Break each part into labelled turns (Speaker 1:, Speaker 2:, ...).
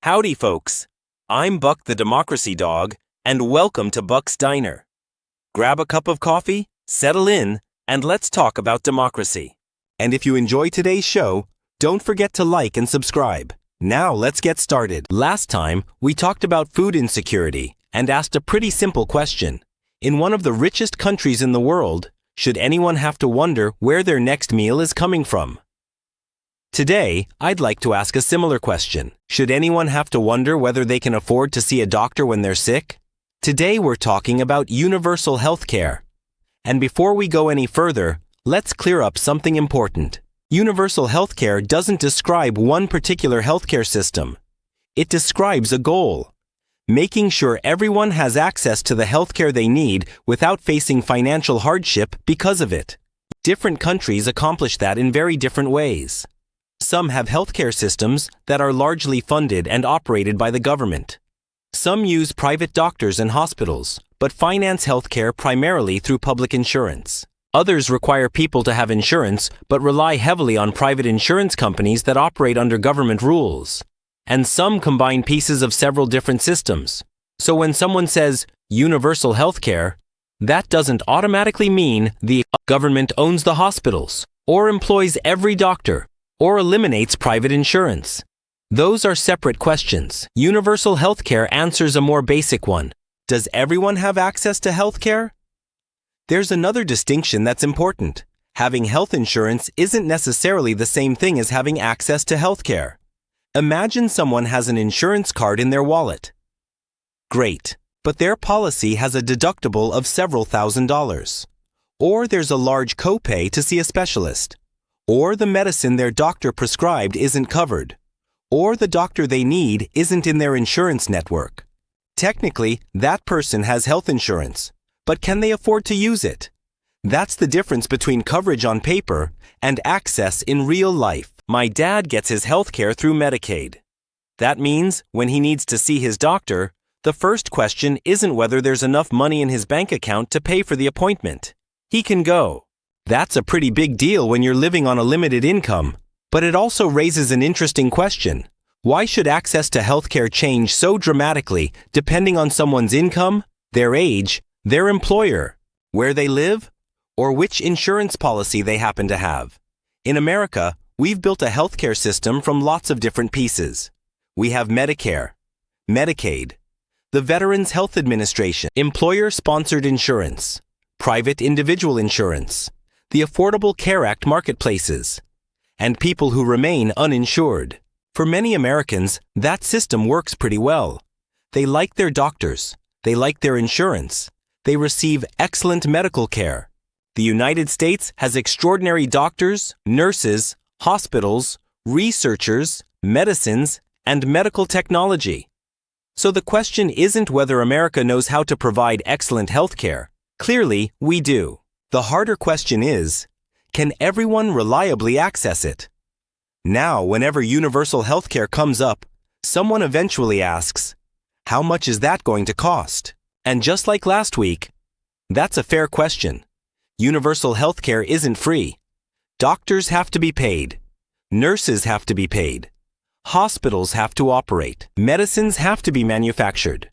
Speaker 1: Howdy, folks. I'm Buck the Democracy Dog, and welcome to Buck's Diner. Grab a cup of coffee, settle in, and let's talk about democracy. And if you enjoy today's show, don't forget to like and subscribe. Now let's get started. Last time, we talked about food insecurity and asked a pretty simple question. In one of the richest countries in the world, should anyone have to wonder where their next meal is coming from? Today, I'd like to ask a similar question. Should anyone have to wonder whether they can afford to see a doctor when they're sick? Today we're talking about universal health care. And before we go any further, let's clear up something important. Universal health care doesn't describe one particular healthcare system. It describes a goal: making sure everyone has access to the healthcare they need without facing financial hardship because of it. Different countries accomplish that in very different ways. Some have healthcare systems that are largely funded and operated by the government. Some use private doctors and hospitals, but finance healthcare primarily through public insurance. Others require people to have insurance, but rely heavily on private insurance companies that operate under government rules. And some combine pieces of several different systems. So when someone says universal healthcare, that doesn't automatically mean the government owns the hospitals, or employs every doctor, or eliminates private insurance. Those are separate questions. Universal healthcare answers a more basic one. Does everyone have access to healthcare? There's another distinction that's important. Having health insurance isn't necessarily the same thing as having access to healthcare. Imagine someone has an insurance card in their wallet. Great, but their policy has a deductible of several $1,000s. Or there's a large copay to see a specialist. Or the medicine their doctor prescribed isn't covered. Or the doctor they need isn't in their insurance network. Technically, that person has health insurance, but can they afford to use it? That's the difference between coverage on paper and access in real life. My dad gets his health care through Medicaid. That means when he needs to see his doctor, the first question isn't whether there's enough money in his bank account to pay for the appointment. He can go. That's a pretty big deal when you're living on a limited income, but it also raises an interesting question. Why should access to healthcare change so dramatically depending on someone's income, their age, their employer, where they live, or which insurance policy they happen to have? In America, we've built a healthcare system from lots of different pieces. We have Medicare, Medicaid, the Veterans Health Administration, employer-sponsored insurance, private individual insurance, the Affordable Care Act marketplaces, and people who remain uninsured. For many Americans, that system works pretty well. They like their doctors. They like their insurance. They receive excellent medical care. The United States has extraordinary doctors, nurses, hospitals, researchers, medicines, and medical technology. So the question isn't whether America knows how to provide excellent health care. Clearly, we do. The harder question is, can everyone reliably access it? Now, whenever universal healthcare comes up, someone eventually asks, how much is that going to cost? And just like last week, that's a fair question. Universal healthcare isn't free. Doctors have to be paid. Nurses have to be paid. Hospitals have to operate. Medicines have to be manufactured.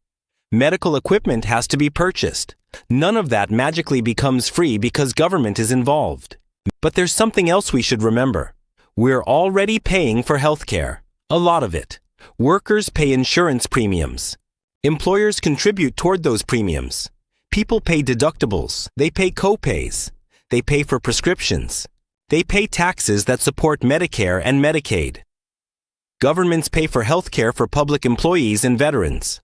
Speaker 1: Medical equipment has to be purchased. None of that magically becomes free because government is involved. But there's something else we should remember. We're already paying for healthcare. A lot of it. Workers pay insurance premiums. Employers contribute toward those premiums. People pay deductibles. They pay copays. They pay for prescriptions. They pay taxes that support Medicare and Medicaid. Governments pay for healthcare for public employees and veterans.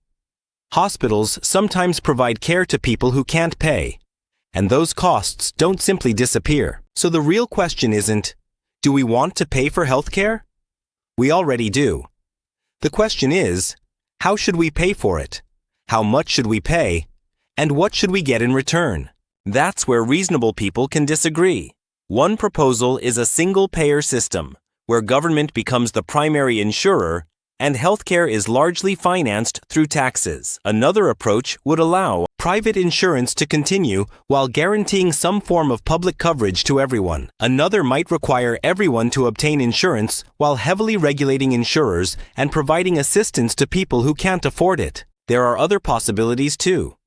Speaker 1: Hospitals sometimes provide care to people who can't pay, and those costs don't simply disappear. So the real question isn't, do we want to pay for healthcare? We already do. The question is, how should we pay for it? How much should we pay? And what should we get in return? That's where reasonable people can disagree. One proposal is a single-payer system, where government becomes the primary insurer and healthcare is largely financed through taxes. Another approach would allow private insurance to continue while guaranteeing some form of public coverage to everyone. Another might require everyone to obtain insurance while heavily regulating insurers and providing assistance to people who can't afford it. There are other possibilities too.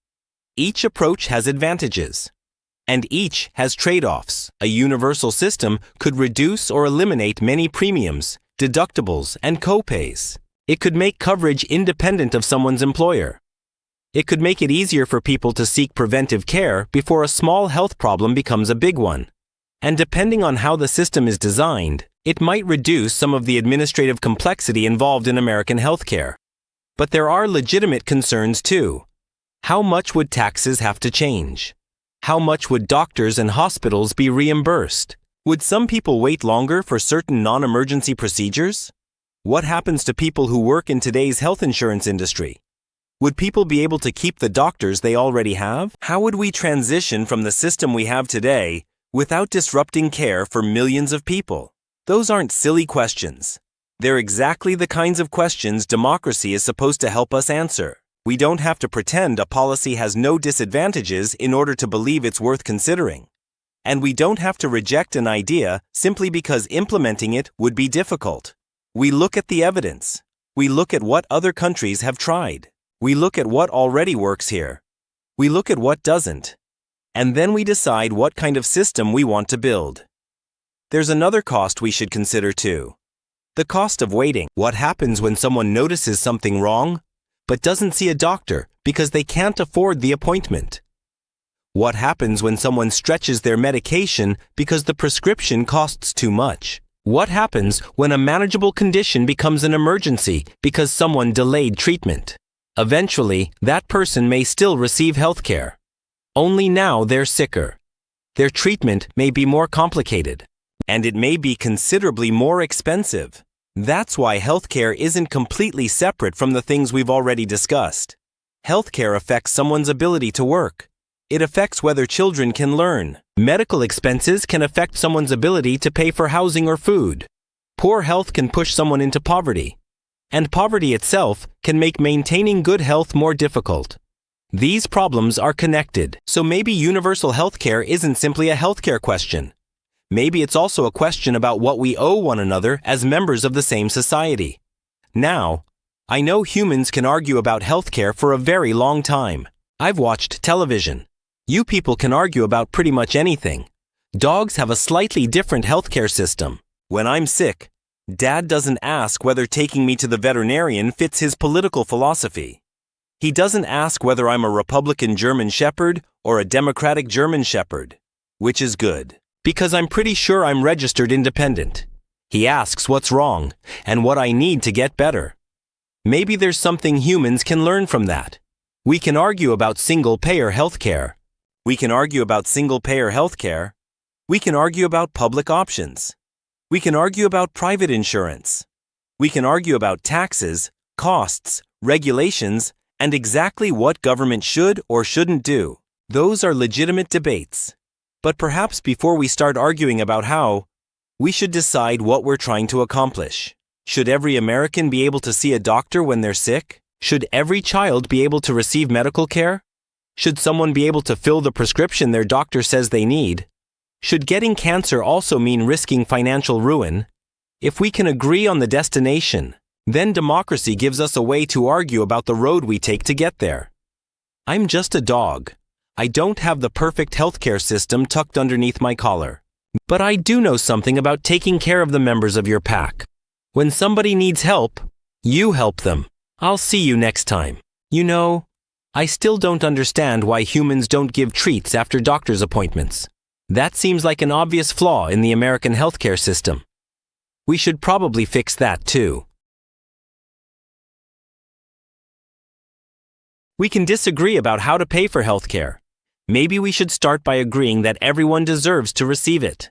Speaker 1: Each approach has advantages, and each has trade-offs. A universal system could reduce or eliminate many premiums, deductibles, and copays. It could make coverage independent of someone's employer. It could make it easier for people to seek preventive care before a small health problem becomes a big one. And depending on how the system is designed, it might reduce some of the administrative complexity involved in American healthcare. But there are legitimate concerns too. How much would taxes have to change? How much would doctors and hospitals be reimbursed? Would some people wait longer for certain non-emergency procedures? What happens to people who work in today's health insurance industry? Would people be able to keep the doctors they already have? How would we transition from the system we have today without disrupting care for millions of people? Those aren't silly questions. They're exactly the kinds of questions democracy is supposed to help us answer. We don't have to pretend a policy has no disadvantages in order to believe it's worth considering. And we don't have to reject an idea simply because implementing it would be difficult. We look at the evidence. We look at what other countries have tried. We look at what already works here. We look at what doesn't. And then we decide what kind of system we want to build. There's another cost we should consider too. The cost of waiting. What happens when someone notices something wrong, but doesn't see a doctor because they can't afford the appointment? What happens when someone stretches their medication because the prescription costs too much? What happens when a manageable condition becomes an emergency because someone delayed treatment? Eventually, that person may still receive health care. Only now they're sicker. Their treatment may be more complicated, and it may be considerably more expensive. That's why healthcare isn't completely separate from the things we've already discussed. Healthcare affects someone's ability to work. It affects whether children can learn. Medical expenses can affect someone's ability to pay for housing or food. Poor health can push someone into poverty. And poverty itself can make maintaining good health more difficult. These problems are connected, so maybe universal healthcare isn't simply a healthcare question. Maybe it's also a question about what we owe one another as members of the same society. Now, I know humans can argue about healthcare for a very long time. I've watched television. You people can argue about pretty much anything. Dogs have a slightly different healthcare system. When I'm sick, Dad doesn't ask whether taking me to the veterinarian fits his political philosophy. He doesn't ask whether I'm a Republican German Shepherd or a Democratic German Shepherd, which is good, because I'm pretty sure I'm registered independent. He asks what's wrong and what I need to get better. Maybe there's something humans can learn from that. We can argue about single-payer healthcare. We can argue about single-payer healthcare. We can argue about public options. We can argue about private insurance. We can argue about taxes, costs, regulations, and exactly what government should or shouldn't do. Those are legitimate debates. But perhaps before we start arguing about how, we should decide what we're trying to accomplish. Should every American be able to see a doctor when they're sick? Should every child be able to receive medical care? Should someone be able to fill the prescription their doctor says they need? Should getting cancer also mean risking financial ruin? If we can agree on the destination, then democracy gives us a way to argue about the road we take to get there. I'm just a dog. I don't have the perfect healthcare system tucked underneath my collar. But I do know something about taking care of the members of your pack. When somebody needs help, you help them. I'll see you next time. You know, I still don't understand why humans don't give treats after doctor's appointments. That seems like an obvious flaw in the American healthcare system. We should probably fix that too. We can disagree about how to pay for healthcare. Maybe we should start by agreeing that everyone deserves to receive it.